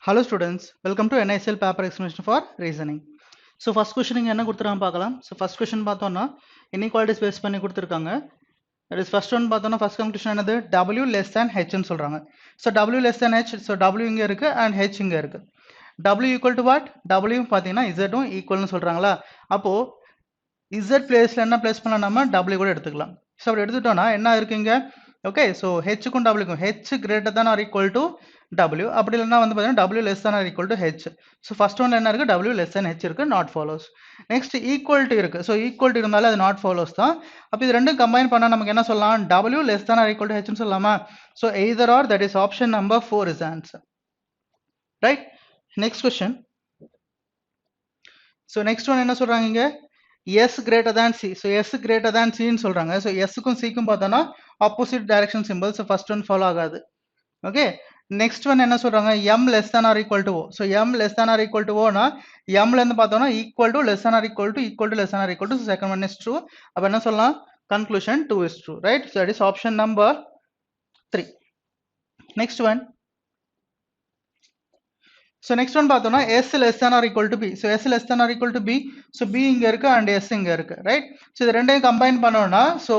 Hello students, welcome to NISL paper explanation for reasoning. So first question இங்க என்ன கொடுத்துருக்காங்க பார்க்கலாம். So first question பார்த்தோம்னா inequalities base பண்ணி கொடுத்துருக்காங்க. That is first one பார்த்தோம்னா first conclusion என்னது W less than H ன்னு சொல்றாங்க. So W less than H, so W இங்க இருக்கு and H இங்க இருக்கு. W equal to what? W பார்த்தீங்கன்னா Z உம் equalனு சொல்றாங்களா? அப்போ Z பிளேஸ்ல என்ன பிளேஸ் பண்ணலாம் நம்ம W கூட எடுத்துக்கலாம். ஸோ அப்படி எடுத்துட்டோம்னா என்ன இருக்குங்க ஓகே ஸோ ஹெச்சுக்கும் டபிள்யூக்கும் ஹெச் கிரேட்டர் தான் ஆர் ஈக்குவல் டு W அப்படி இல்லைன்னா வந்து பார்த்தீங்கன்னா W லெஸ் தான் or equal to H so first ஒன்ல என்ன இருக்கு W லெஸ் தான் ஹெச் இருக்கு நாட் ஃபாலோஸ் நெக்ஸ்ட் ஈக்குவல்ட்டி இருக்கு ஸோ ஈக்குவல்ட்டி இருந்தாலும் அது நாட் ஃபாலோஸ் தான் அப்போ இது ரெண்டும் கம்பைன் பண்ணால் நமக்கு என்ன சொல்லலாம் W லெஸ் தான் ஆர் ஈக்குவல் டு ஹெச்னு சொல்லலாமா so either R that is option number 4 is answer right next question so next one என்ன சொல்றாங்க இங்க S greater than C. So S greater than C ன்னு சொல்றாங்க. So S க்கும் C க்கும் பார்த்தோம்னா opposite direction symbols. So first one follow ஆகாது. Okay. Next one என்ன சொல்றாங்க M less than or equal to O. So M less than or equal to O னா M ல இருந்து பார்த்தோம்னா equal to less than or equal to less than or equal to. So second one is true. அப்ப என்ன சொல்லலாம் conclusion 2 is true. Right. So that is option number 3. Next one. So next one பார்த்தோம்னா S less than or equal to B. So S less than or equal to B. So B இங்க இருக்கு and S இங்க இருக்கு. Right. So இது ரெண்டையும் combine பண்ணோம்னா so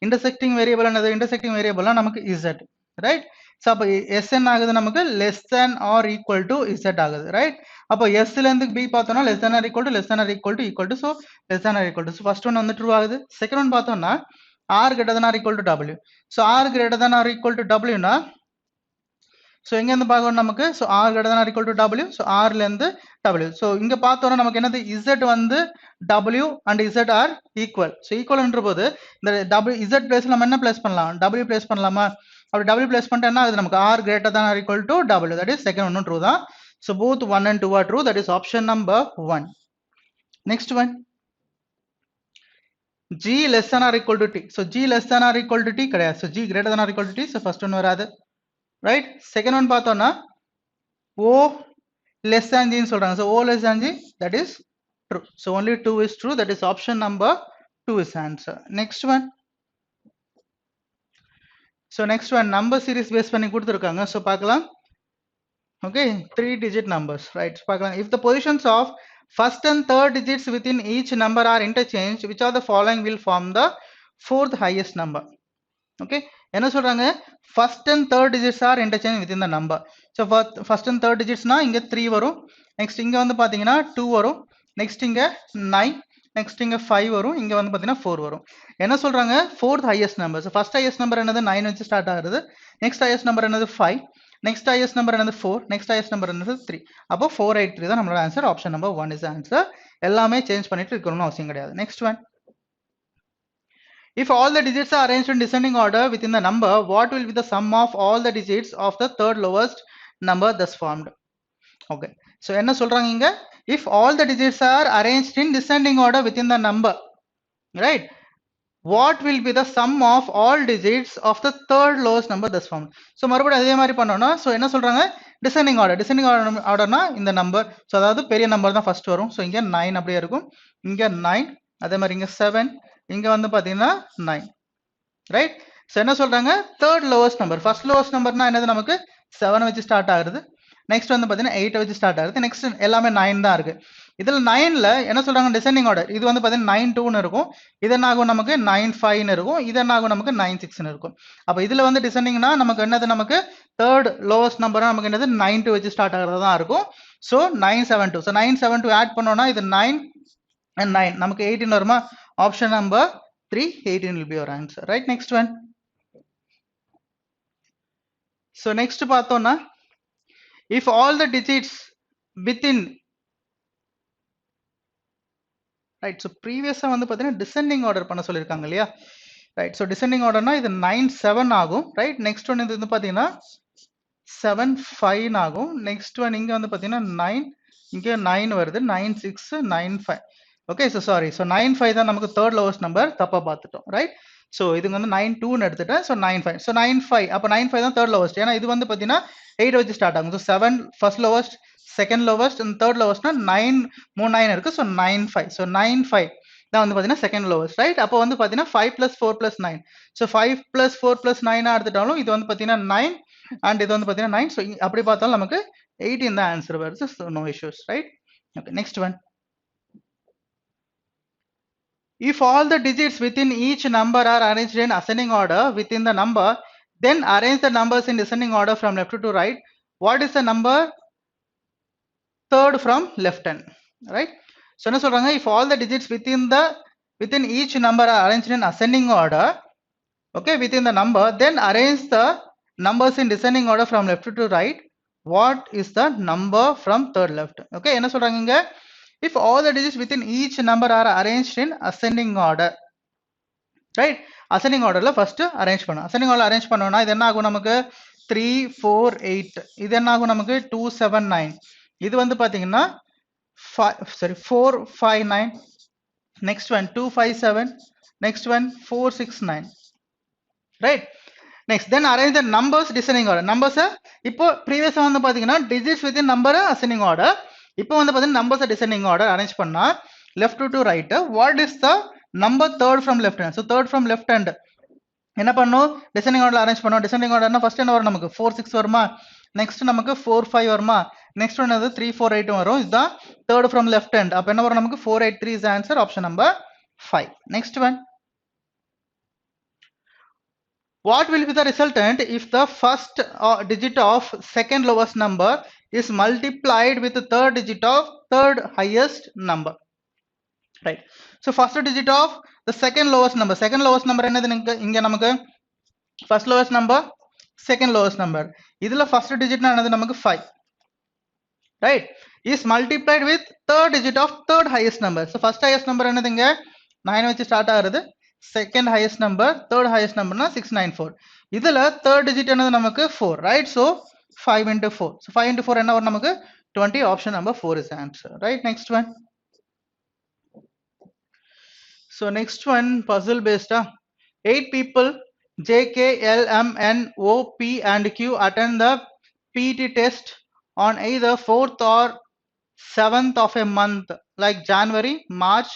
intersecting variable என்னது intersecting variable நமக்கு Z. Right. So அப்ப S என்ன ஆகுது நமக்கு less than or equal to Z ஆகுது. Right. அப்ப S ல இருந்து B பார்த்தோம்னா less than or equal to less than or equal to so less than or equal to. So first one வந்து true ஆகுது. Second one பார்த்தோம்னா R greater than or equal to W. So R greater than or equal to W னா so எங்கேருந்து பார்க்கணும் நமக்கு so R greater than or equal to W so ஆர்லேருந்து W so இங்கே பார்த்தோன்னா நமக்கு என்னது Z வந்து W and Z are equal so ஈக்குவல்ன்ற போது இந்த Z பிளேஸில் நம்ம என்ன பிளேஸ் பண்ணலாம் W பிளேஸ் பண்ணலாமா அப்படி W பிளேஸ் பண்ணிட்டு என்ன ஆகுது நமக்கு R greater than or equal to W that is second ஒன்றும் ட்ரூ தான் so both 1 and 2 are true that is option number 1 next one G less than or equal to T so G less than or equal to T கிடையாது so G greater than or equal to T so first one வராது right second one பார்த்தோம்னா O less than G ன்னு சொல்றாங்க so O less than G that is true so only 2 is true that is option number 2 is answer next one so next one number series base பண்ணி கொடுத்திருக்காங்க so பார்க்கலாம் okay 3 digit numbers right so பார்க்கலாம் if the positions of first and third digits within each number are interchanged which of the following will form the fourth highest number okay என்ன சொல்றாங்க first and third digits are interchanged within the number so first and third digits னா இங்க 3 வரும் next இங்க வந்து பாத்தீங்கன்னா 2 வரும் next இங்க 9 next இங்க 5 வரும் இங்க வந்து பாத்தீங்கன்னா 4 வரும் என்ன சொல்றாங்க fourth highest number so first highest number என்னது 9 வச்சு ஸ்டார்ட் ஆகுது next highest number என்னது 5 next highest number என்னது 4 next highest number என்னது 3 அப்போ 483 தான் நம்மளோட answer option number 1 is answer எல்லாமே சேஞ்ச் பண்ணிட்டு இருக்கணும்னு அவசியம் கிடையாது next one If all the digits are arranged in descending order within the number, what will be the sum of all the digits of the third lowest number thus formed? Okay. So, என்ன சொல்றாங்க இங்க? If all the digits are arranged in descending order within the number, right? What will be the sum of all digits of the third lowest number thus formed? So, மறுபடியும் அதே மாதிரி பண்ணோம்னா, so என்ன சொல்றாங்க? Descending orderனா இந்த number, so அதாவது பெரிய number தான் ஃபர்ஸ்ட் வரும். So, இங்க 9 அப்படியே இருக்கும். இங்க 9, அதே மாதிரி இங்க 7, இங்க வந்து பாத்தீங்கன்னா 9 ரைட் சோ என்ன சொல்றாங்க third lowest number first lowest நம்பர்னா என்னது நமக்கு 7 வச்சு ஸ்டார்ட் ஆகுது நெக்ஸ்ட் வந்து பாத்தீங்கன்னா 8 வச்சு ஸ்டார்ட் ஆகுது நெக்ஸ்ட் எல்லாமே 9 தான் இருக்கு இதுல 9ல என்ன சொல்றாங்க டிசெண்டிங் ஆர்டர் இது வந்து பாத்தீங்கன்னா 9 2 ன்னு இருக்கும் இது என்ன ஆகும் நமக்கு 9 5 ன்னு இருக்கும் இது என்ன ஆகும் நமக்கு 9 6 ன்னு இருக்கும் அப்ப இதுல வந்து டிசெண்டிங்னா நமக்கு என்னது நமக்கு தேர்ட் லோவஸ்ட் நம்பர் நமக்கு என்னது 9 2 வச்சு ஸ்டார்ட் ஆகுறதா தான் இருக்கும் சோ 972 சோ 972 ஆட் பண்ணோம்னா இது 9 and 9 நமக்கு 18 வருமா option number 3 18 will be your answer right next one so next பார்த்தோம்னா if all the digits within right so previous வந்து பாத்தீங்கன்னா descending order பண்ண சொல்லிருக்காங்க இல்லையா right so descending orderனா இது 9 7 ஆகும் right next one இது வந்து பாத்தீங்கன்னா 7 5 ஆகும் next one இங்க வந்து பாத்தீங்கன்னா 9 இங்க 9 வருது 9 6 9 5 okay so sorry so 9 5 தான் நமக்கு third lowest number தப்பா பார்த்துட்டோம் right so இது வந்து 9 2 ன்னு எடுத்துட்டேன் so 9 5 so 9 5 அப்ப 9 5 தான் third lowest ஏனா இது வந்து பாத்தீங்கன்னா 8 வச்சு ஸ்டார்ட் ஆகும் so 7 first lowest second lowest and third lowest னா 9 3 9 இருக்கு so 9 5 so 9 5 தான் வந்து பாத்தீங்கன்னா second lowest right அப்ப வந்து பாத்தீங்கன்னா 5 plus 4 plus 9 so 5 plus 4 plus 9 எடுத்துட்டாலும் இது வந்து பாத்தீங்கன்னா 9 and இது வந்து பாத்தீங்கன்னா 9 so அப்படி பார்த்தாலும் நமக்கு 18 the answer வருது, so no issues, right? Okay, next one. If all the digits within each number are arranged in ascending order within the number, then arrange the numbers in descending order from left to right. What is the number third from left hand, right? So என்ன சொல்றாங்க, if all the digits within each number are arranged in ascending order, okay, within the number, then arrange the numbers in descending order from left to right. What is the number from third left? Okay, என்ன சொல்றாங்க இங்க, if all the digits within each number are arranged in ascending order, right? ascending order la first arrange பண்ணனும். ascending order arrange பண்ணோம்னா இது என்ன ஆகும், நமக்கு 3 4 8, இது என்ன ஆகும், நமக்கு 2 7 9, இது வந்து பாத்தீங்கன்னா 4 5 9, next one 2 5 7, next one 4 6 9, right? next then arrange the numbers descending order. numbers இப்போ previous வந்து பாத்தீங்கன்னா digits within number ascending order, இப்போ வந்து பாத்தீங்கன்னா numbers descending order arrange பண்ணா left to right. what is the number third from left hand? so third from left hand என்ன பண்ணோம், descending order arrange பண்ணோம். descending order னா first என்ன வரும், நமக்கு 4 6 வருமா, next நமக்கு 4 5 வருமா, next one அது 3 4 8 வரும். இதுதான் third from left hand. அப்ப என்ன வரும், நமக்கு 4 8 3 is the answer, option number 5. next one. What will be the resultant if the first digit of second lowest number is multiplied with the third digit of third highest number, right? so first digit of the second lowest number என்னது, இங்க நமக்கு first lowest number second lowest number, இதுல first digit என்னது, நமக்கு 5, right? is multiplied with third digit of third highest number. so first highest number என்னது, இங்க 9 வச்சு start ஆகுது, second highest number third highest number na 694, இதுல third digit என்னது, நமக்கு 4, right? so 5 into 4, so 5 into 4 என்ன வரும், நமக்கு 20, option number 4 is the answer, right? next one. so next one puzzle based. 8 people J K L M N O P and Q attend the PT test on either 4th or 7th of a month like January, March,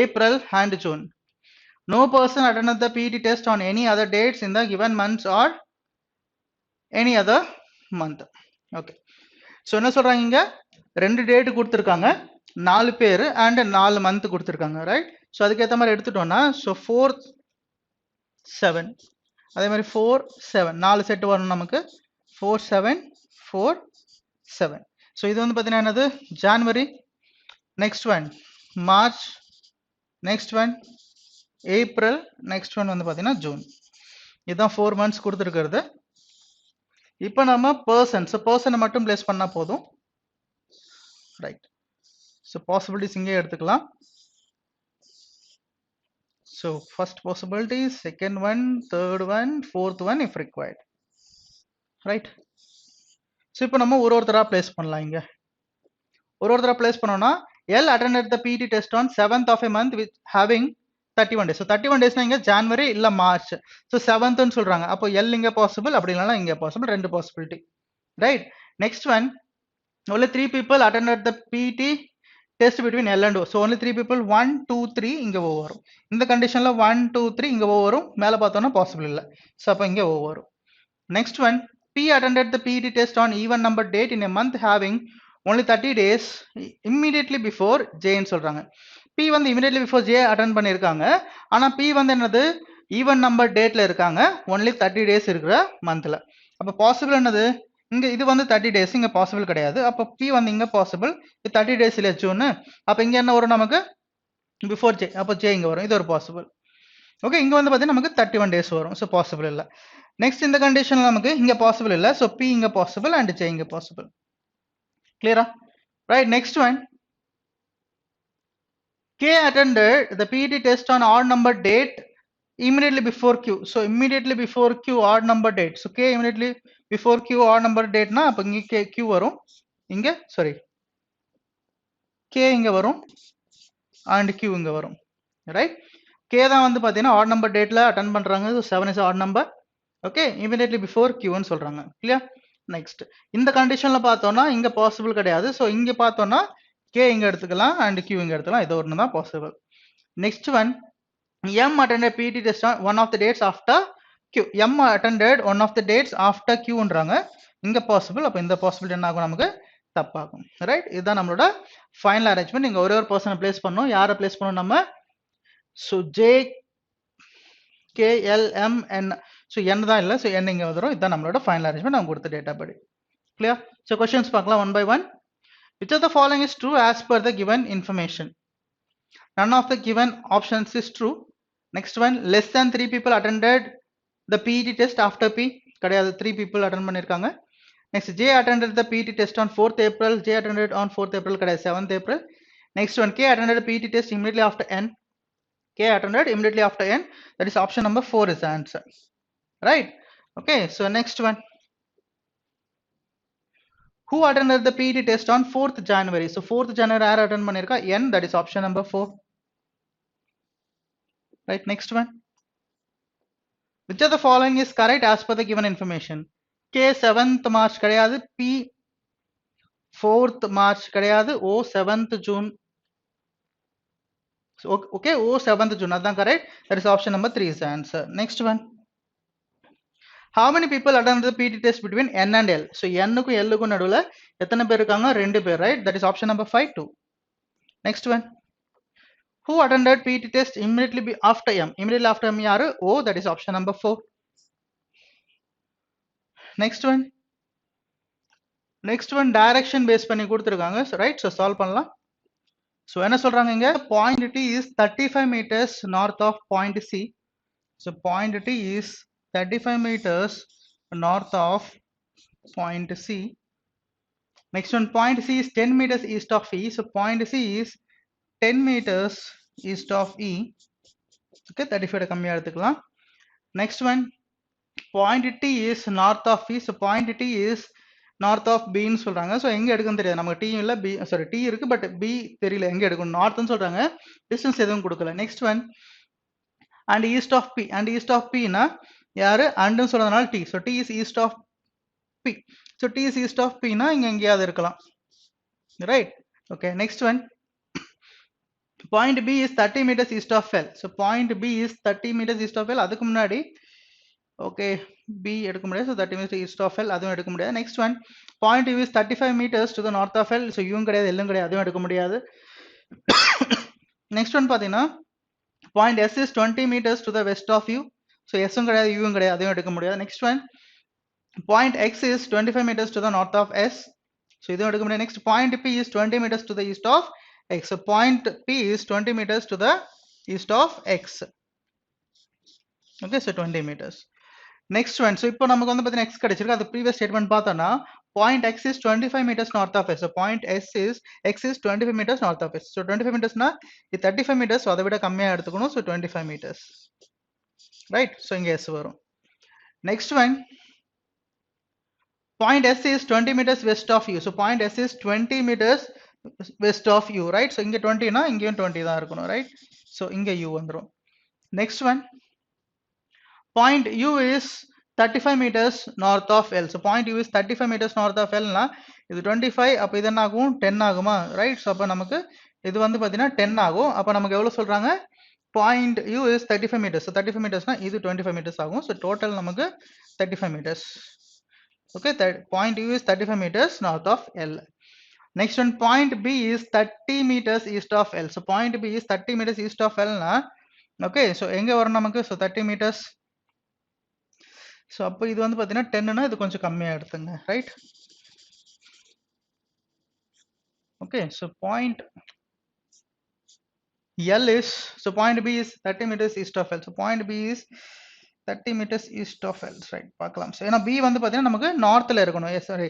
April and June. no person attended the PT test on any other dates in the given months or any other month. okay, so என்ன சொல்றாங்க, இங்க ரெண்டு date கொடுத்திருக்காங்க, 4 பேர் and 4 month கொடுத்திருக்காங்க, right? so அதுக்கு ஏத்த மாதிரி எடுத்துட்டோம்னா, so 4th 7, அதே மாதிரி 4 7, 4 செட் வரும் நமக்கு, 4 7 4 7. so இது வந்து பாத்தீங்கன்னா என்னது, ஜனவரி, next one March, next one April, next one வந்து பாத்தீங்கன்னா ஜூன். இதுதான் 4 months கொடுத்திருக்கிறது. இப்போ நம்ம பர்சன் மட்டும் பிளேஸ் பண்ணா போதும், ரைட்? so possibilities இங்கே எடுத்துக்கலாம். so first possibility, second one, third one, fourth one if required, right? so இப்போ நம்ம ஒருத்தரா பிளேஸ் பண்ணலாம். இங்க ஒருத்தரா பிளேஸ் பண்ணோம்னா, L attended the PT test on 7th of a month with having 31 days. so 31 days இங்க ஜனவரி இல்ல மார்ச், so 7th ன்னு சொல்றாங்க. அப்போ L இங்க பாசிபிள், அப்படி இல்லனா இங்க பாசிபிள், ரெண்டு possibility, right? next one, only 3 people attended the PT test between L and O. so only 3 people, 1 2 3 இங்க O வரும். இந்த கண்டிஷன்ல 1 2 3 இங்க O வரும், மேல பார்த்தோம்னா பாசிபிள் இல்ல, so அப்ப இங்க O வரும். next one, P attended the PT test on even number date in a month having only 30 days immediately before J ன்னு சொல்றாங்க. P வந்து immediately before J attend பண்ணிருக்காங்க, ஆனா P வந்து என்னது, even number dateல இருக்காங்க, only 30 days இருக்கிற monthல. அப்ப பாசிபிள் என்னது, இங்க இது வந்து 30 days, இங்க பாசிபிள் கிடையாது. அப்ப P வந்து இங்க பாசிபிள், 30 days இல்ல ஜூன், அப்ப இங்க என்ன வரும், நமக்கு before J, அப்ப J இங்க வரும், இது ஒரு பாசிபிள். ஓகே, இங்க வந்து பாத்தீங்கன்னா நமக்கு 31 days வரும், so பாசிபிள் இல்ல. நெக்ஸ்ட் இந்த கண்டிஷன்ல நமக்கு இங்க பாசிபிள் இல்ல, so P இங்க பாசிபிள் and J இங்க பாசிபிள். கிளியரா? Right, next one, K attended the PT test on odd number date immediately before Q. so immediately before Q odd number date, so K immediately before Q odd number date na அப்ப இங்க Q வரும், இங்க sorry K இங்க வரும் and Q இங்க வரும், right? K தான் வந்து பாத்தீங்கன்னா odd number dateல attend பண்றாங்க, so 7 is odd number. okay, immediately before Q ன்னு சொல்றாங்க. clear? next இந்த கண்டிஷன்ல பார்த்தோம்னா இங்க பாசிபிள் கிடையாது, so இங்க பார்த்தோம்னா K இங்க எடுத்துக்கலாம் and Q இங்க எடுத்துக்கலாம், இது ஒண்ணு தான் possible. Next one, M attended PT test on one of the dates after Q. M attended one of the dates after Q ன்றாங்க, இங்க பாசிபிள், அப்ப இந்த பாசிபிலிட்டி என்ன ஆகும், நமக்கு தப்பாகும். ரைட், இதுதான் நம்மளோட ஃபைனல் அரேஞ்ச்மெண்ட். நீங்க ஒரே ஒரு பர்சனை பிளேஸ் பண்ணணும். யாரை பிளேஸ் பண்ணணும் நம்ம? So J K L M N. So N தான் இல்லை, ஸோ என் இங்கே வந்துடும். இதுதான் நம்மளோட ஃபைனல் அரேஞ்ச்மெண்ட் நம்ம கொடுத்த டேட்டா படி. கிளியர்? ஸோ கொஸ்டின்ஸ் பார்க்கலாம் one by one. Which of the following is true as per the given information? None of the given options is true. Next one, less than 3 people attended the PET test after P. கிடையாது, 3 people attend பண்ணிருக்காங்க. Next, J attended the PET test on 4th April. J attended on 4th April, கிடையாது, 7th April. Next one, K attended the PET test immediately after N. K attended immediately after N. That is option number 4 is the answer. Right? Okay, so next one. Who attended the PET test on 4th January? So 4th January யார் attend பண்ணிருக்கா? N. That is option number 4. Right, next one. Which of the following is correct as per the given information? K 7th March கிடையாது, P 4th March கிடையாது, O 7th June. So, okay, O 7th June, அதான் correct. That is option number 3 is the answer. Next one. How many people attended the PET test between N and L? So N க்கும் L க்கும் நடுவுல எத்தனை பேர் இருக்காங்க? 2 பேர், right? That is option number 5 2. Next one. Who attended PET test immediately after M? Immediately after M யாரு? O. That is option number 4. Next one. Next one, direction base பண்ணி கொடுத்திருக்காங்க, right? So solve பண்ணலாம். So என்ன சொல்றாங்க இங்க? Point T is 35 meters north of point C. So point T is 35 meters north of point C. Next one, point C is 10 meters east of E. So point C is 10 meters east of E. Okay, 35 கம்மியா எடுத்துக்கலாம். Next one, point T is north of E. So point T is north of B ன்னு சொல்றாங்க. So எங்க எடுக்குன்னு தெரியாது நமக்கு. T இல்லை, B, sorry, T இருக்கு, but B தெரியல எங்க எடுக்கணும். நார்த்னு சொல்றாங்க, டிஸ்டன்ஸ் எதுவும் கொடுக்கல. Next one, and east of P. And east of Pனா யாரு? அண்டுன்னு சொல்றதுனால T. So T is east of P. So T is east of Pனா இங்க எங்கேயாவது இருக்கலாம், right? Okay, next one, point B is 30 meters east of L. So point B is 30 meters east of L. அதுக்கு முன்னாடி okay B எடுக்க முடியாது. So 30 meters east of L, அதுவும் எடுக்க முடியாது. Next one, point U is 35 meters to the north of L. So U கிடையாது, L கிடையாது, அதுவும் எடுக்க முடியாது. நெக்ஸ்ட் ஒன் பார்த்தீங்கன்னா point S is 20 meters to the west of U. So S கிடையாது, U கிடையாது, அதுவும் எடுக்க முடியாது. Next one, point X is 25 meters to the north of S. So இதுவும் எடுக்க முடியாது. Next point P is 20 meters to the east of X. So point P is 20 meters to the east of X. Okay, so 20 meters. Next one, so இப்போ நமக்கு வந்து பார்த்தீங்கன்னா X கிடைச்சிருக்கு. அது previous statement பார்த்தோம்னா point X is 25 meters north of S. So point X is 25 meters north of S. So 25 metersனா இது 35 meters, so அதை விட கம்மியாக எடுத்துக்கணும். So 25 meters, right? ஸோ இங்கே எஸ் வரும். Next one, point S is 20 meters west of U. So point S is 20 meters west of U, right? So இங்கே 20னா இங்கேயும் 20 தான் இருக்கணும், ரைட்? ஸோ இங்கே யூ வந்துடும். Next one, point U is 35 meters north of L. So point U is 35 meters north of L னா இது 25, அப்போ இது என்ன ஆகும்? 10 ஆகுமா, ரைட்? ஸோ அப்போ நமக்கு இது வந்து பார்த்தீங்கன்னா 10 ஆகும். அப்போ நமக்கு எவ்வளோ சொல்றாங்க? Point U is 35 meters. So 35 metersனா இது 25 meters ஆகும். ஸோ டோட்டல் நமக்கு 35 meters. Okay, point U is 35 meters north of L. Next one, point B is 30 meters east of L. So point B is 30 meters east of L னா okay, so எங்கே வரும் நமக்கு? So 30 meters. So அப்போ இது வந்து பார்த்தீங்கன்னா 10னா இது கொஞ்சம் கம்மியாக எடுத்துங்க, right? Okay, so point L is, so point B is 30 meters east of L. So point B is 30 meters east of L, right? பார்க்கலாம். ஸோ ஏன்னா B வந்து பார்த்தீங்கன்னா நமக்கு நார்த்தில் இருக்கணும், சாரி,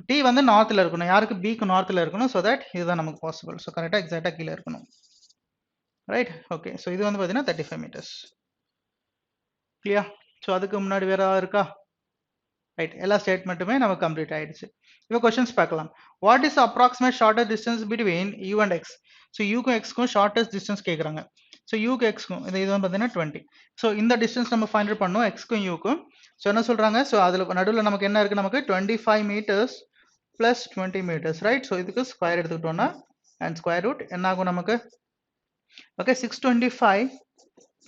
T வந்து நார்த்தில் இருக்கணும். யாருக்கு? Bக்கு நார்த்தில் இருக்கணும். ஸோ தட் இதுதான் நமக்கு பாசிபிள். ஸோ கரெக்டாக எக்ஸாக்டாக கீழே இருக்கணும், ரைட்? ஓகே, ஸோ இது வந்து பார்த்தீங்கன்னா 35 meters. கிளியர்? ஸோ அதுக்கு முன்னாடி வேற இருக்கா? ரைட், எல்லா ஸ்டேட்மெண்ட்டுமே நமக்கு கம்ப்ளீட் ஆயிடுச்சு. இப்போ கொஸ்டின்ஸ் பார்க்கலாம். What is approximate shortest distance between U and X? So யூக்கும் எக்ஸ்க்கும் ஷார்ட்டஸ்ட் டிஸ்டன்ஸ் கேட்குறாங்க. ஸோ யூக்கு எக்ஸ்க்கும் இது வந்து பார்த்தீங்கன்னா 20. ஸோ இந்த டிஸ்டன்ஸ் நம்ம ஃபைண்ட் அவுட் பண்ணோம் எக்ஸ்க்கும் யூக்கும். ஸோ என்ன சொல்றாங்க? ஸோ அதில் நடுவில் நமக்கு என்ன இருக்கு? நமக்கு 25 meters plus 20 meters, right? So இதுக்கு ஸ்கொயர் எடுத்துக்கிட்டோம்னா அண்ட் ஸ்கொயர் ரூட் என்ன ஆகும் நமக்கு? Okay, 625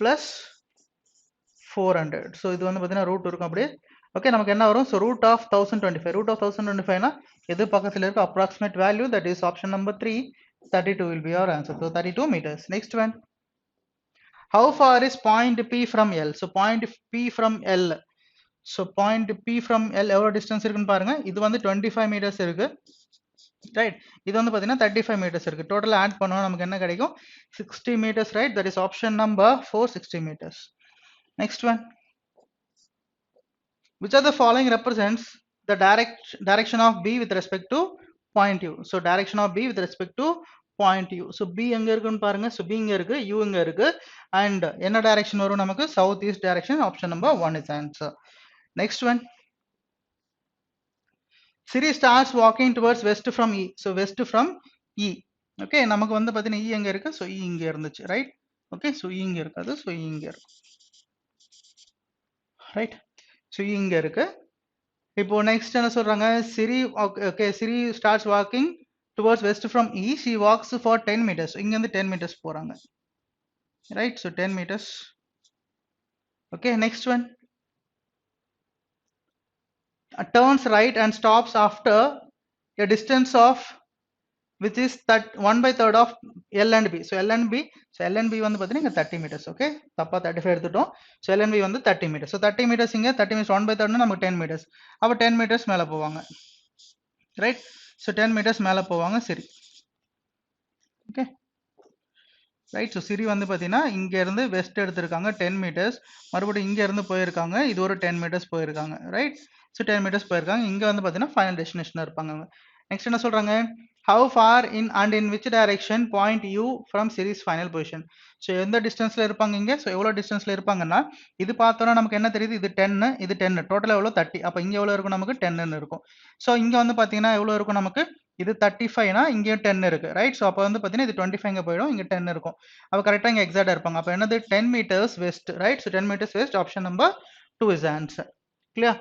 plus 400. ஸோ இது வந்து பார்த்தீங்கன்னா ரூட் இருக்கும் அப்படியே. ஓகே நமக்கு என்ன வரும் so root of 1025 னா எது பக்கத்துல இருக்கு approximate value that is option number 3 32 will be our answer so 32 meters next one how far is point P from L so point P from L so point P from L எவ்வளவு distance இருக்குன்னு பாருங்க இது வந்து 25 meters இருக்கு right இது வந்து பாத்தீங்கன்னா 35 meters இருக்கு டோட்டலா ஆட் பண்ணா நமக்கு என்ன கிடைக்கும் 60 meters right that is option number 4 60 meters next one which of the following represents the direction of B with respect to point U so direction of B with respect to point U so B எங்க இருக்குன்னு பாருங்க so B இங்க இருக்கு U இங்க இருக்கு and என்ன direction வரும் நமக்கு south east direction option number 1 is answer next one Siri starts walking towards west from E so west from E okay நமக்கு வந்து பாத்தீங்கன்னா E எங்க இருக்கு so E இங்க இருந்துச்சு right okay so E இங்க இருக்காது so E இங்க இருக்கு right so E இங்க இருக்கு இப்போ நெக்ஸ்ட் என்ன சொல்றாங்க Siri okay Siri starts walking towards west from E she walks for 10 meters இங்க இருந்து 10 meters போறாங்க right so 10 meters okay next one turns right and stops after a distance of which is that 1/3 of L and B so L and B so L and B வந்து பாத்தீங்கன்னா 30 meters okay தப்பா 35 எடுத்துட்டோம் so L and B வந்து 30 meters so 30 meters இங்க 30 meters 1/3 னா நமக்கு 10 meters அப்ப 10 meters மேல போவாங்க right so 10 meters மேல போவாங்க சரி okay right so Siri வந்து பாத்தீங்கன்னா இங்க இருந்து வெஸ்ட் எடுத்திருக்காங்க 10 meters மறுபடியும் இங்க இருந்து போயிருக்காங்க இது ஒரு 10 meters போயிருக்காங்க right so 10 meters போயிருக்காங்க இங்க வந்து பாத்தீங்கன்னா ஃபைனல் டெஸ்டினேஷன் இருப்பாங்க நெக்ஸ்ட் என்ன சொல்றாங்க how far in and in which direction point U from Siri's final position so எந்த டிஸ்டன்ஸ்ல இருப்பாங்க இங்க so எவ்வளவு டிஸ்டன்ஸ்ல இருப்பாங்கன்னா இது பார்த்தோம்னா நமக்கு என்ன தெரியுது இது 10 இது 10 டோட்டலா எவ்வளவு 30 அப்ப இங்க எவ்வளவு இருக்கும் நமக்கு 10 ன்னு இருக்கும் so இங்க வந்து பாத்தீங்கன்னா எவ்வளவு இருக்கும் நமக்கு இது 35 னா இங்க 10 இருக்கு ரைட் சோ அப்ப வந்து பாத்தீங்கன்னா இது 25 இங்க போய்டும் இங்க 10 இருக்கும் அப்ப கரெக்ட்டா இங்க எக்ஸாக்ட்டா இருப்பாங்க அப்ப என்னது 10 meters west right so 10 meters west option number 2 is the answer clear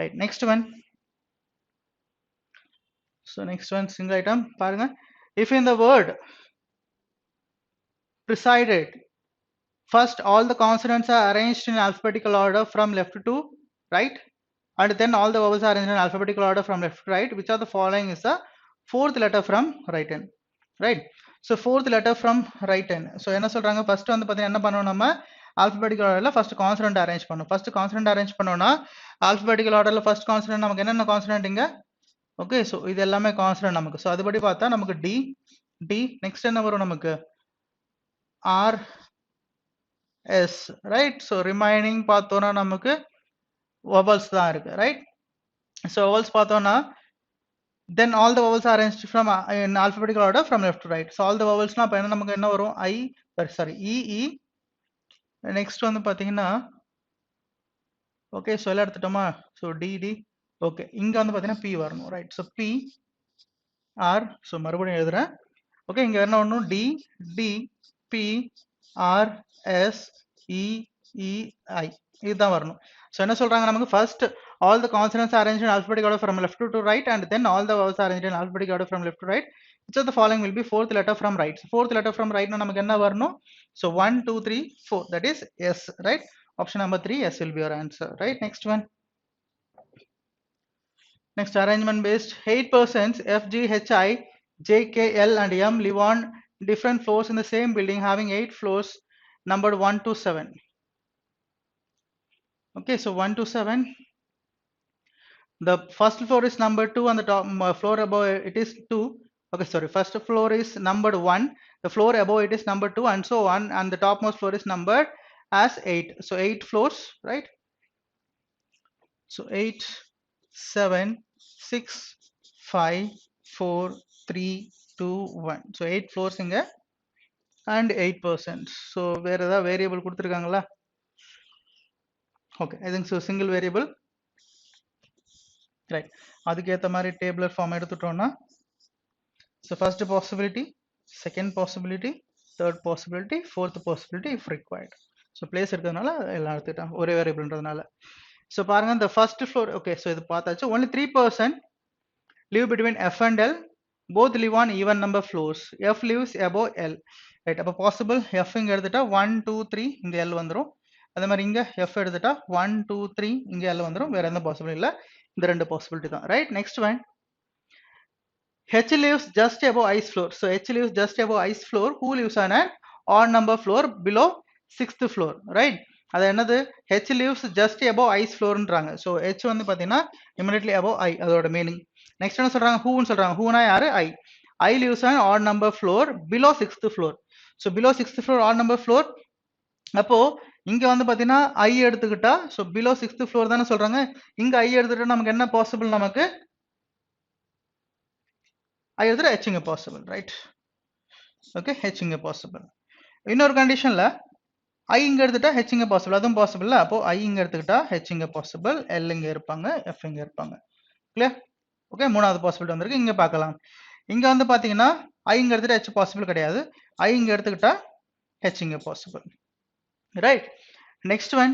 right next one so next one single item பாருங்க if in the word preceded first all the consonants are arranged in alphabetical order from left to right and then all the vowels are arranged in alphabetical order from left to right which of the following is the fourth letter from right hand right so fourth letter from right hand so என்ன சொல்றாங்க first வந்து பாத்தீங்கன்னா என்ன பண்ணனும் நம்ம alphabetical orderல first consonant arrange பண்ணனும் first consonant arrange பண்ணோம்னா alphabetical orderல first consonant நமக்கு என்னென்ன consonant இங்க okay so இது எல்லாமே consonant நமக்கு so அதுபடி பார்த்தா நமக்கு D next என்ன வரும் நமக்கு R S right so remaining பார்த்தோம்னா நமக்கு vowels தான் இருக்கு right so vowels பார்த்தோம்னா then all the vowels are arranged from in alphabetical order from left to right so all the vowels na appo enna namakku enna varum I sorry E next வந்து பாத்தீங்கன்னா okay so எல்லாம் எடுத்துட்டோமா so D okay இங்க வந்து பாத்தீங்கன்னா P வரணும் right so P R so மறுபடியும் எழுதுறேன் okay இங்க என்ன வரணும் D P R S E I இதுதான் வரணும் so என்ன சொல்றாங்க நமக்கு first all the consonants are arranged in alphabetical order from left to right and then all the vowels are arranged in alphabetical order from left to right which of the following will be fourth letter from right so fourth letter from right na நமக்கு என்ன வரணும் so 1 2 3 4 that is S right option number 3 S will be your answer right next one next arrangement based 8 persons F G H I J K L and M live on different floors in the same building having 8 floors numbered 1 to 7 okay so 1 to 7 the first floor is number 2 and the top floor above it is 2 okay sorry first floor is numbered 1 the floor above it is number 2 and so on and the topmost floor is numbered as 8 so 8 floors right so 8 7 6 5 4 3 2 1 so 8 floors inga and 8% so வேற ஏதாவது variable கொடுத்திருக்காங்களா okay I think so single variable right அதுக்கு ஏத்த மாதிரி tabular form எடுத்துட்டோம்னா so first possibility second possibility third possibility fourth possibility if required so place இருக்கிறதுனால எல்லாம் எடுத்துட்டோம் ஒரே வேரியபிள்ன்றதுனால so பாருங்க the first floor okay so இது பார்த்தாச்சு only 3% live between F and L both live on even number floors F lives above L right அப்ப possible F இங்க எடுத்துட்டா 1 2 3 இங்க L வந்துரும் அதே மாதிரி இங்க f எடுத்துட்டா 1 2 3 இங்க L வந்துரும், வேற எந்த பாசிபிள் இல்ல, இந்த ரெண்டு பாசிபிலிட்டி தான். Right, next one, H lives just above ice floor. So H lives just above ice floor. Who lives on an odd number floor below 6th floor? Right? அது என்னது? H lives just above ice floorன்றாங்க. So H வந்து பாத்தீங்கன்னா immediately above I, அதோட meaning. Next என்ன சொல்றாங்க? Whoன்னு சொல்றாங்க. Whoனா யாரு? I. I lives on odd number floor below 6th floor. So below 6th floor odd number floor. அப்போ இங்க வந்து பாத்தீங்கன்னா I எடுத்துக்கிட்டா, so below 6th floor தானே சொல்றாங்க. இங்க I எடுத்துட்டா நமக்கு என்ன பாசிபிள்? நமக்கு I எடுத்துட்டா H இங்க பாசிபிள். ரைட், ஓகே, H இங்க பாசிபிள். இன்னொரு கண்டிஷன்ல I இங்க எடுத்துட்டா H இங்க பாசிபிள், அதுவும் பாசிபிள் இல்ல. அப்போ I இங்க எடுத்துக்கிட்டா H இங்க பாசிபிள், L இங்க இருப்பாங்க, F இங்க இருப்பாங்க. கிளியர்? ஓகே, மூணாவது பாசிபிலிட்டி வந்திருக்கு. இங்க பார்க்கலாம். இங்க வந்து பாத்தீங்கன்னா I இங்க எடுத்துட்டா H பாசிபிள் கிடையாது, I இங்க எடுத்துக்கிட்டா H இங்க possible. Right, next one,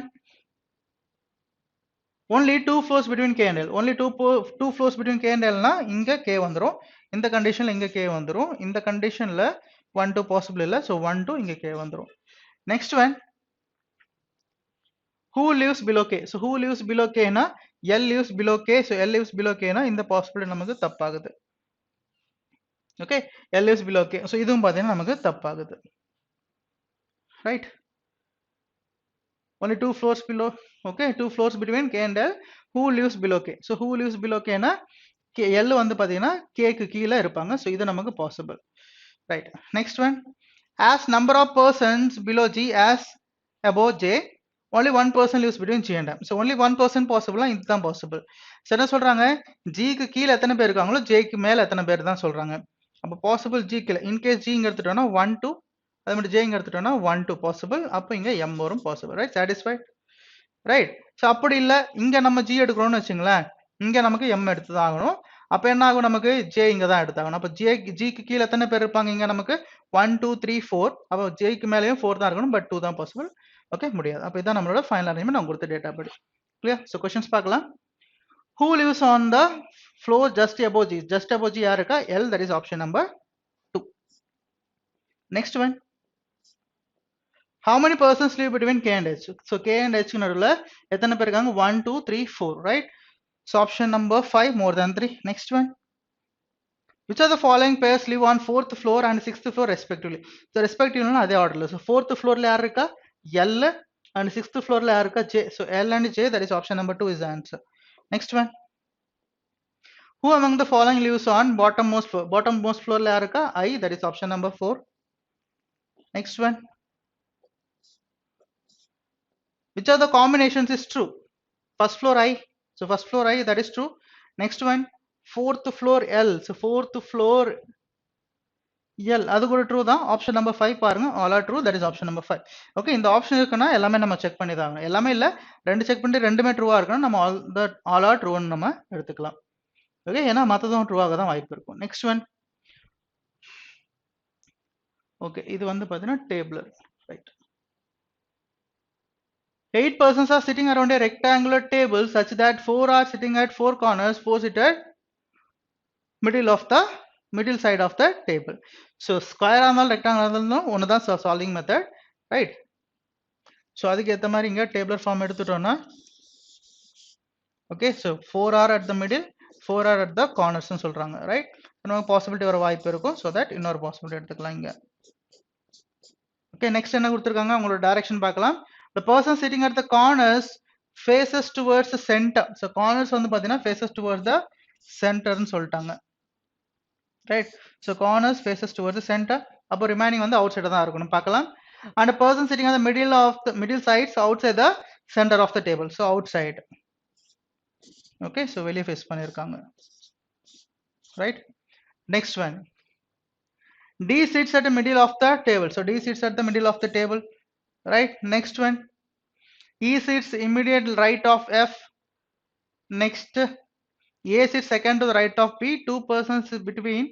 only two floors between K and L. only two floors between K and L னா இங்க K வந்துரும், இந்த கண்டிஷன்ல இங்க K வந்துரும், இந்த கண்டிஷன்ல 1 2 பாசிபிள் இல்ல, so 1 2 இங்க K வந்துரும். Next one, who lives below K? so who lives below K னா L lives below K, so L lives below K னா இந்த பாசிபிலிட்டி நமக்கு தப்பாகுது. Okay, L lives below K, so இதுவும் பாத்தீங்கன்னா நமக்கு தப்பாகுது. Right, only two floors below, okay, two floors between K and L. who lives below K? so who lives below K னா L வந்து பாத்தீங்கன்னா K க்கு கீழ இருப்பாங்க, so இது நமக்கு possible. Right, next one, as number of persons below G as above J, only one person lives between G and M. so only one person possible, இதுதான் possible. So என்ன சொல்றாங்க? G க்கு கீழ எத்தனை பேர் இருக்காங்களோ J க்கு மேல எத்தனை பேர் தான் சொல்றாங்க. அப்ப பாசிபிள் G கீழ, இன் கேஸ் G இங்க எடுத்துட்டோம்னா 1 2, அதே மாதிரி J இங்க எடுத்துட்டோம்னா 1 2 பாசிபிள், அப்ப இங்க M வரும் possible. Right, satisfied? Right, so அப்படி இல்ல, இங்க நம்ம G எடுக்கிறோம்னு வச்சுங்களேன், இங்க நமக்கு M எடுத்து தான் ஆகணும். அப்ப என்ன ஆகும்? நமக்கு J இங்க தான் எடுத்தாகணும். அப்ப G க்கு கீழ எத்தனை பேர் இருப்பாங்க? இங்க நமக்கு 1 2 3 4, அப்ப J க்கு மேலயும் 4 தான் இருக்கணும், பட் 2 தான் பாசிபிள். ஓகே, முடியாது. அப்ப இதான் நம்மளோட ஃபைனல் அரேஞ்ச்மென்ட், அவங்க கொடுத்த டேட்டா படி. கிளியர்? சோ क्वेश्चंस பார்க்கலாம். Who lives on the floor just above G? just above G யார் இருக்கா? L, that is option number 2. next one, how many persons live between K and H? so K and H க்கு நடுவுல எத்தனை பேர் இருக்காங்க? 1 2 3 4, right? so option number 5, more than 3. next one, which of the following pairs live on 4th floor and 6th floor respectively? so respectively அதே ஆர்டர்ல, so 4th floorல யார் இருக்கா? L, and 6th floorல யார் இருக்கா? J. so L and J, that is option number 2 is the answer. next one, who among the following lives on bottommost floor? bottommost floorல யார் இருக்கா? I, that is option number 4. next one, which of the combinations is true? first floor I, so first floor I, that is true. next one, 4th floor L, so 4th floor L, அது கூட true தான். Option number 5 பாருங்க, all are true, that is option number 5. Okay, இந்த option இருக்குன்னா எல்லாமே நம்ம check பண்ணி தான், எல்லாமே இல்ல, ரெண்டு செக் பண்ணிட்டு ரெண்டுமே ட்ரூவா இருக்கணும், நம்ம all are true ன்னு நம்ம எடுத்துக்கலாம். ஓகே, ஏன்னா மத்ததும் ட்ரூவாக தான் வாய்ப்பு இருக்கும். நெக்ஸ்ட் ஒன், ஓகே, இது வந்து பாத்தீங்கன்னா டேபிளர். Right, 8 persons are sitting around a rectangular table such that 4 are sitting at 4 corners, 4 sit at middle side of the table. so square ஆனாலும் rectangle ஆனாலும் ஒன்னு தான் solving method, right? so அதுக்கு ஏத்த மாதிரி இங்க tabular form எடுத்துட்டோம்னா, okay, so 4 are at the middle, 4 are at the corners னு சொல்றாங்க, right? நமக்கு possibility வர வாய்ப்பு இருக்கும், so that இன்னொரு possibility எடுத்துக்கலாம் இங்க. okay, next என்ன கொடுத்திருக்காங்க? உங்களோட direction பார்க்கலாம். the person sitting at the corners faces towards the center. so corners வந்து பாத்தீங்கன்னா faces towards the center னு சொல்லிட்டாங்க, right? so corners faces towards the center, அப்போ remaining வந்து outside தான் இருக்கணும், பார்க்கலாம். and a person sitting at the middle sides outside the center of the table, so outside. okay, so வெளிய face பண்ணிருக்காங்க, right? next one, D sits at the middle of the table, so D sits at the middle of the table, right? next one, E sits immediate right of F. next, A sits second to the right of B. 2 persons between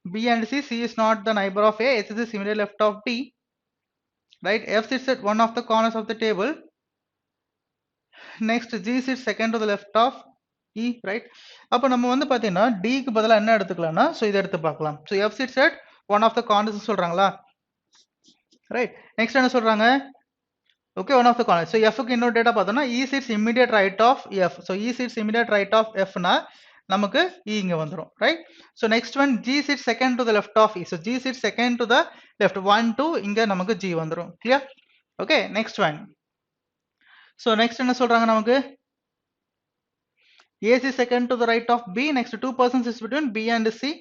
B and C. C is not the neighbor of A. S is immediate left of D, right? F sits at one of the corners of the table. next, G sits second to the left of E, right? அப்ப நம்ம வந்து பாத்தீங்கன்னா D க்கு பதிலா என்ன எடுத்துக்கலாம்னா, so இத எடுத்து பார்க்கலாம். so F sits at one of the corners சொல்றாங்களா, right? next என்ன சொல்றாங்க? Okay, one of the corners. So F க்கு இன்னொரு டேட்டா பார்த்தோம்னா E sits immediate right of F. So E sits immediate right of F னா நமக்கு E இங்க வந்துரும், right? So next one G sits second to the left of E. So G sits second to the left. 1 2 இங்க நமக்கு G வந்துரும். Clear? Okay, next one. So next என்ன சொல்றாங்க நமக்கு? A is second to the right of B. Next 2 persons is between B and C.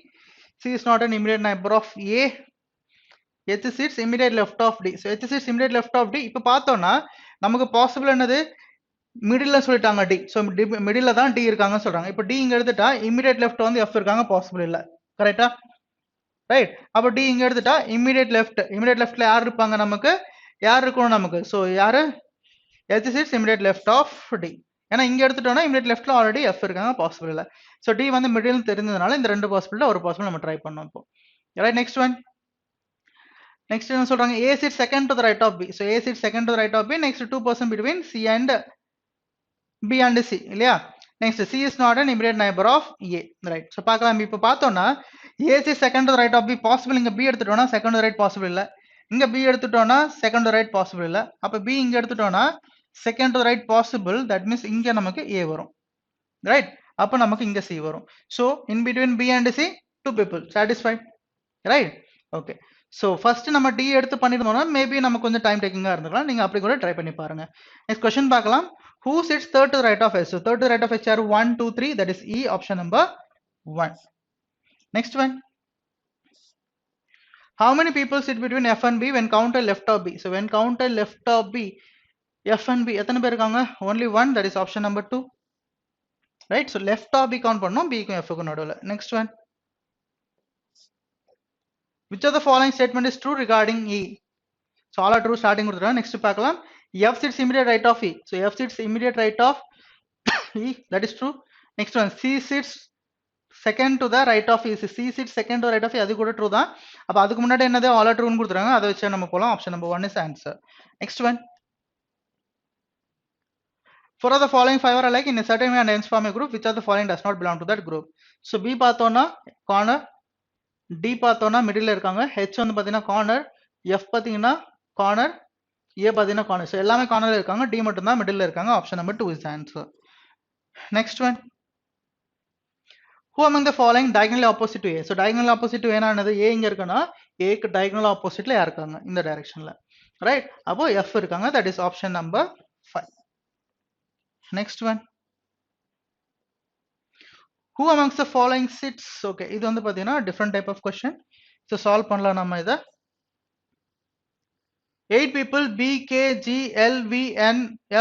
C is not an immediate neighbor of A. H sits immediate left of D. So H sits immediate left of D. இப்போ பார்த்தோம்னா நமக்கு possible என்னது மிடில்ல சொல்லிட்டாங்க D. So மிடில்ல தான் D இருக்காங்கன்னு சொல்றாங்க. இப்போ D இங்க எடுத்துட்டா இமிடியேட் லெஃப்ட் வந்து F இருக்காங்க, பாசிபிள் இல்ல, கரெக்டா? ரைட். அப்போ D இங்க எடுத்துட்டா இமிடியேட் லெஃப்ட்ல யார் இருப்பாங்க நமக்கு? யார் இருக்கணும் நமக்கு? ஸோ யாரு? H sits immediate left of D. ஏன்னா இங்க எடுத்துட்டோம்னா இமிடியேட் லெஃப்ட்ல ஆல்ரெடி F இருக்காங்க, பாசிபிள் இல்ல. ஸோ D வந்து மிடில் தெரிஞ்சதுனால இந்த ரெண்டு பாசிபிள்ல ஒரு பாசிபிள் நம்ம ட்ரை பண்ணோம் இப்போ. Right, next one. Next என்ன சொல்றாங்க? A sits second to the right of B. So A sits second to the right of B. Next 2 person between C and B and C, இல்லையா? Next C is not an immediate neighbor of A, right? So பார்க்கலாம். இப்போ பார்த்தோம்னா A sits second to the right of B possible. இங்க B எடுத்துட்டோம்னா second to the right possible இல்ல. இங்க B எடுத்துட்டோம்னா second to the right possible இல்ல. அப்ப B இங்க எடுத்துட்டோம்னா second to the right possible. That means இங்க நமக்கு A வரும், right? அப்ப நமக்கு இங்க C வரும். So in between B and C, two people, satisfied, right? Okay. So first நம்ம D எடுத்து பண்ணிருந்தோம்னா மேபி நமக்கு கொஞ்சம் டைம் டேக்கிங்கா இருந்திருக்கலாம். நீங்க அப்படி கூட ட்ரை பண்ணி பாருங்க. நெக்ஸ்ட் क्वेश्चन பார்க்கலாம். Who sits third to the right of S? So third to the right of S are 1 2 3, that is E, option number 1. Next one. How many people sit between F and B when counted left of B? So when counted left of B, F and B எத்தனை பேர் இருக்காங்க? Only one, that is option number 2. Right? So left of B count பண்ணோம், B க்கும் F க்கும் நடுவுல. Next one. Which of the following statement is true regarding E? So all are true starting கொடுத்துறோம். Next பார்க்கலாம். F sits immediate right of E. So F sits immediate right of E, that is true. Next one, C sits second to the right of E. C sits second to the right of E, அது கூட true தான். அப்ப அதுக்கு முன்னாடி என்னது all are true னு கொடுத்துறாங்க, அதை வச்சு நம்ம போலாம். Option number 1 is answer. Next one. Four of the following five are alike in a certain way and hence form a group. Which of the following does not belong to that group? So B பார்த்தோம்னா corner, D பார்த்தோம்னா மிடில்ல இருக்காங்க, H வந்து பாத்தீங்கன்னா corner, F பாத்தீங்கன்னா corner, A பாத்தீங்கன்னா corner. So எல்லாமே cornerல இருக்காங்க, D மட்டும் தான் மிடில்ல இருக்காங்க. Option number 2 is the answer. Next one. Who among the following diagonally opposite to A? So diagonally opposite to A என்னது? A இங்க இருக்குன்னா A க்கு diagonal oppositeல யார் இருக்காங்க? இந்த directionல, right? அப்போ F இருக்காங்க, that is option number 5. Next one. Who amongst the following sits? Okay, இது வந்து பாத்தீங்கன்னா different type of question. So solve பண்ணலாம் நம்ம இத. 8 people B, K, G, L, V, N,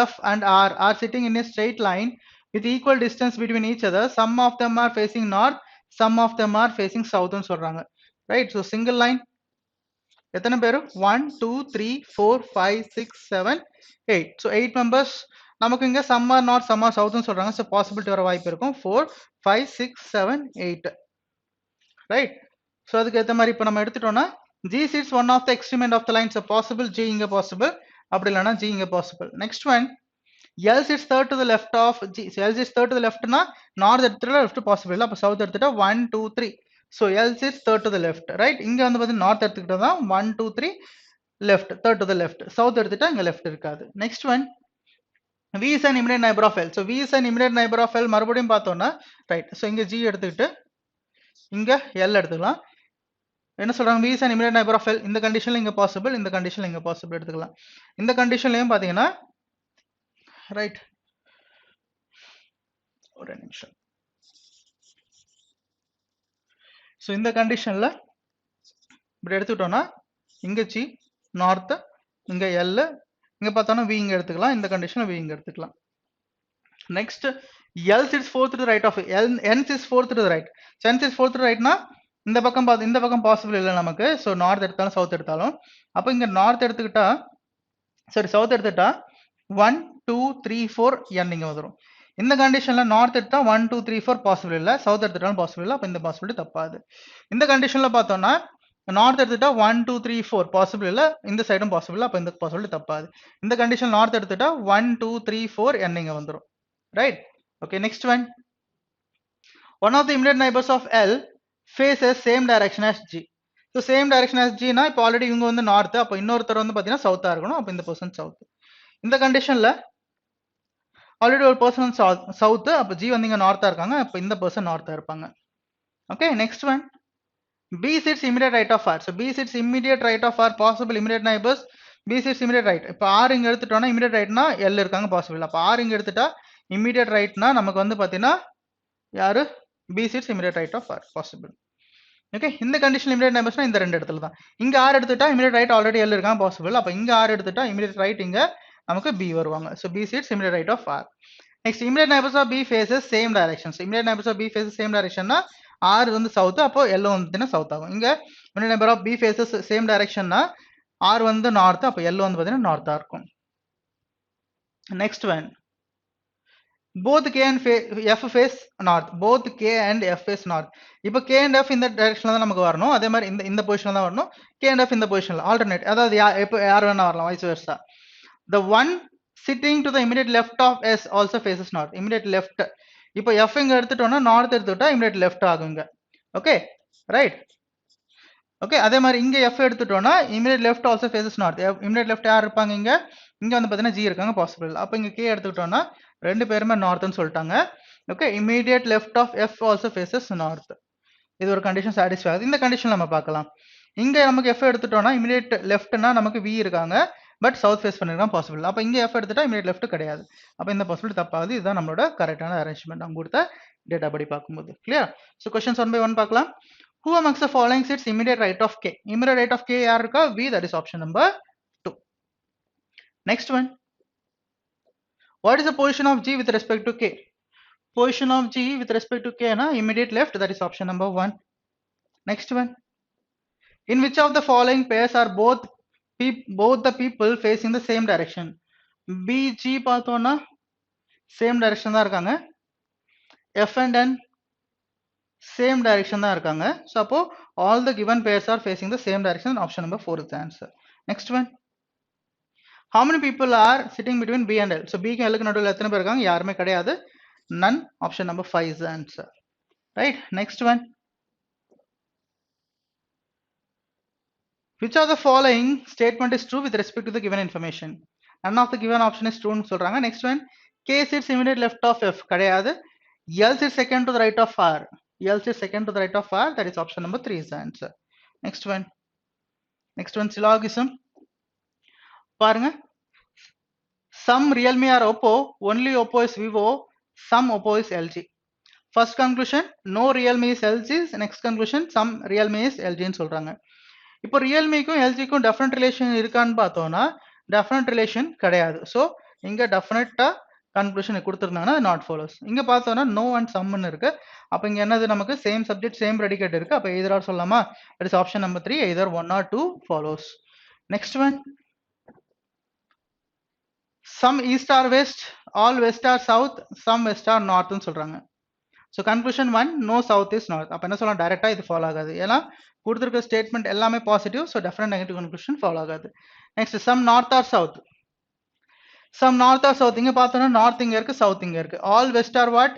F and R are sitting in a straight line with equal distance between each other. Some of them are facing north, some of them are facing south னு சொல்றாங்க, right? So single line எத்தனை பேர்? 1 2 3 4 5 6 7 8. So 8 members. நமக்கு இங்க some are north, some are south னு சொல்றாங்க. So possibility வர வாய்ப்பு இருக்கும். 4 5 6 7 8, right? So அதுக்கு ஏத்த மாதிரி இப்போ நம்ம எடுத்துட்டோம்னா G sits one of the extreme end of the line. So possible G இங்க possible, அப்படி இல்லைன்னா G இங்க possible. Next one. L sits third to the left of G. So L sits third to the left னா north எடுத்துட்டா left possible இல்ல, அப்ப south எடுத்துட்டா 1 2 3. So L sits third to the left, right? இங்க வந்து பாத்தீங்கன்னா north எடுத்துக்கிட்டா தான் 1 2 3 left, third to the left. South எடுத்துட்டா இங்க left இருக்காது. Next one. V is an immediate neighbor of L. So V is an immediate neighbor of L. மறுபடியும் பார்த்தோம்னா right. So இங்க G எடுத்துக்கிட்டு இங்க L எடுத்துக்கலாம். என்ன சொல்றாங்க? V is an immediate neighbor of L. இந்த கண்டிஷன்ல இங்க பாசிபிள், இந்த கண்டிஷன்ல இங்க பாசிபிள் எடுத்துக்கலாம். இந்த கண்டிஷன்லயும் பாத்தீங்கன்னா right, ஒரு நிமிஷம். So இந்த கண்டிஷன்ல இப்படி எடுத்துட்டோம்னா இங்க G நார்த், இங்க L, இங்க பார்த்தோம்னா V இங்க எடுத்துக்கலாம், இந்த கண்டிஷன்ல V இங்க எடுத்துக்கலாம். Next, L sits fourth to the right of N sits fourth to the right. So N sits fourth to the right னா இந்த பக்கம் பாசிபிள் இல்லை நமக்கு. ஸோ நார்த் எடுத்தாலும் சவுத் எடுத்தாலும், அப்போ இங்க நார்த் எடுத்துக்கிட்டா சரி சவுத் எடுத்துட்டா 1 2 3 4 N இங்க வந்துடும். இந்த கண்டிஷன்ல நார்த் எடுத்தா 1 2 3 4 பாசிபிள் இல்லை, சவுத் எடுத்துட்டாலும் பாசிபிள் இல்லை, அப்போ இந்த பாசிபிலிட்டி தப்பாது. இந்த கண்டிஷன்ல பார்த்தோம்னா நார்த் எடுத்துட்டா 1 2 3 4 பாசிபிள் இல்லை, இந்த சைடும் பாசிபிள் இல்லை, அப்போ இந்த பாசிபிலிட்டி தப்பாது. இந்த கண்டிஷன் நார்த் எடுத்துட்டா 1 2 3 4 N இங்க வந்துடும், right? Okay, next one. One of the immediate neighbors of L faces same direction as G. So same direction as G னா இப்போ ஆல்ரெடி இவங்க வந்து நார்த், அப்போ இன்னொருத்தர் வந்து பாத்தீங்கன்னா சவுத்தா இருக்கணும், அப்போ இந்த பர்சன் சவுத். இந்த கண்டிஷன்ல ஆல்ரெடி ஒரு பர்சன் சவுத், அப்போ ஜி வந்து இங்க நார்த்தா இருக்காங்க, அப்போ இந்த பர்சன் நார்த்தா இருப்பாங்க. Okay, next one B sits immediate right of R. So B sits immediate right of R, possible immediate neighbors. B sits immediate right. இப்போ R இங்க எடுத்துட்டோம்னா immediate rightனா L இருக்காங்க possible. அப்போ R இங்க எடுத்துட்டா immediate rightனா நமக்கு வந்து பாத்தீங்கன்னா யாரு B sits immediate right of R possible. Okay, இந்த கண்டிஷன் immediate neighborsனா இந்த ரெண்டு இடத்துல தான். இங்க R எடுத்துட்டா immediate right already L இருக்காங்க possible. அப்போ இங்க R எடுத்துட்டா immediate right இங்க நமக்கு B வருவாங்க. So B sits immediate right of R. Next, immediate neighbors of B faces same direction. So immediate neighbors of B faces same direction னா R வந்து south, அப்போ L வந்து சவுத் ஆகும். இங்க immediate neighbor of B faces same direction னா R வந்து north, அப்போ L வந்து பாத்தீங்கன்னா நார்த்தா இருக்கும். Next one, both K and F face north. Both K and F face north. இப்போ K and F இந்த டைரக்ஷன்ல தான் நமக்கு வரணும், அதே மாதிரி இந்த பொசிஷன்ல தான் வரணும். K and F இந்த பொசிஷன்ல ஆல்டர்னேட், அதாவது இப்போ யார் வேணா வரலாம், vice versa. The one sitting to the immediate left of S also faces north. Immediate left. இப்போ F இங்க எடுத்துட்டோம்னா நார்த் எடுத்துட்டா immediate left ஆகுங்க. Okay right. ஓகே, அதே மாதிரி இங்க F எடுத்துட்டோம்னா immediate left also faces north. immediate left யார் இருப்பாங்க, இங்க வந்து பாத்தீங்கன்னா G இருக்காங்க பாசிபிள். அப்போ இங்க K எடுத்துக்கிட்டோம்னா ரெண்டு பேருமே நார்த்னு சொல்லிட்டாங்க. Okay, immediate left of F also faces north. இது ஒரு கண்டிஷன் சாட்டிஸ்ஃபை ஆகுது. இந்த கண்டிஷன் நம்ம பார்க்கலாம். இங்க நமக்கு F எடுத்துட்டோம்னா immediate leftனா நமக்கு V இருக்காங்க, பட் சவுத் ஃபேஸ் பண்ணிருக்கான் பாசிபிள். அப்போ இங்க F எடுத்துட்டா இமீடியட் லெஃப்ட் கிடையாது. அப்போ இந்த பாசிபிலிட்டி தப்பாகுது. இதுதான் நம்மளோட கரெக்டான அரேஞ்ச்மெண்ட் அவங்க கொடுத்த டேட்டா படி பார்க்கும்போது. Clear? So questions one by one பார்க்கலாம். Who amongst the following sits immediate right of K? Immediate right of K யார் இருக்கா? V, that is option number 2. Next one. What is the position of G with respect to K? Position of G with respect to K na immediate left, that is option number 1. Next one. In which of the following pairs are both the people facing the same direction? B, G பார்த்தோம்னா same direction தான் இருக்காங்க. F and N same direction தான் இருக்காங்க. So அப்போ all the given pairs are facing the same direction. Option number 4 is the answer. Next one. How many people are sitting between B and L? So B க்கு L க்கு நடுவில் எத்தனை பேர் இருக்காங்க? யாருமே கிடையாது. None. Option number 5 is the answer. Right. Next one. Which of the following statement is true with respect to the given information? None of the given option is true ன்னு சொல்றாங்க. Next one. K sits immediate left of F கிடையாது. L sits second to the right of R. L sits second to the right of R. That is option number 3 is the answer. Next one. Next one, syllogism. பாருங்க. Some Realme are Oppo. Only Oppo is Vivo. Some Oppo is LG. First conclusion, no Realme is LG. Next conclusion, some Realme is LG ன்னு சொல்றாங்க. இப்போ ரியல்மிக்கும் எல்ஜிக்கும் definite relation இருக்கான்னு பார்த்தோம்னா definite relation கிடையாது. So இங்க டெஃபினட்டா conclusion கொடுத்துருந்தாங்கன்னா நாட் ஃபாலோஸ். இங்க பார்த்தோம்னா நோ அண்ட் சம்னு இருக்கு. அப்போ இங்க என்னது நமக்கு சேம் சப்ஜெக்ட் சேம் ப்ரெடிகேட் இருக்கு. அப்போ எய்தர் ஆர் சொல்லலாமா? That is option number 3, either 1 or 2 follows. Next one. Some east or west, all west or south, some west or நார்த்னு சொல்றாங்க. So conclusion 1, no south is north. அப்போ என்ன சொல்லலாம், டைரக்டா இது ஃபாலோ ஆகாது. ஏன்னா கொடுத்துருக்க ஸ்டேட்மெண்ட் எல்லாமே positive. So definite negative conclusion follow ஆகாது. Next, some north or south. Some north or south. இங்க பார்த்தோம்னா நார்த் இங்க இருக்கு, சவுத் இங்க இருக்கு. All west or what?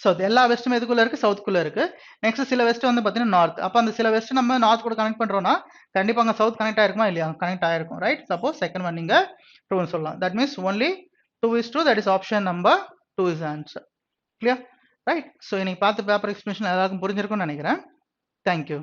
South. எல்லா வெஸ்டும் எதுக்குள்ள இருக்கு? சவுத்குள்ள இருக்கு. நெக்ஸ்ட் சில வெஸ்ட் வந்து பாத்தீங்கன்னா நார்த். அப்ப அந்த சில வெஸ்ட் நம்ம நார்த் கூட கனெக்ட் பண்றோம்னா கண்டிப்பா அங்க சவுத் கனெக்ட் ஆயிருக்குமா இல்லையா? கனெக்ட் ஆயிருக்கும். ரைட்? சப்போஸ் செகண்ட் ஒன் நீங்க ட்ரூன்னு சொல்லலாம். That means only 2 is true. That is option number 2 is the answer. Clear? Right? So இன்னைக்கு பார்த்த பேப்பர் எக்ஸ்பிளேஷன் எல்லாருக்கும் புரிஞ்சிருக்கும்னு நினைக்கிறேன். Thank you.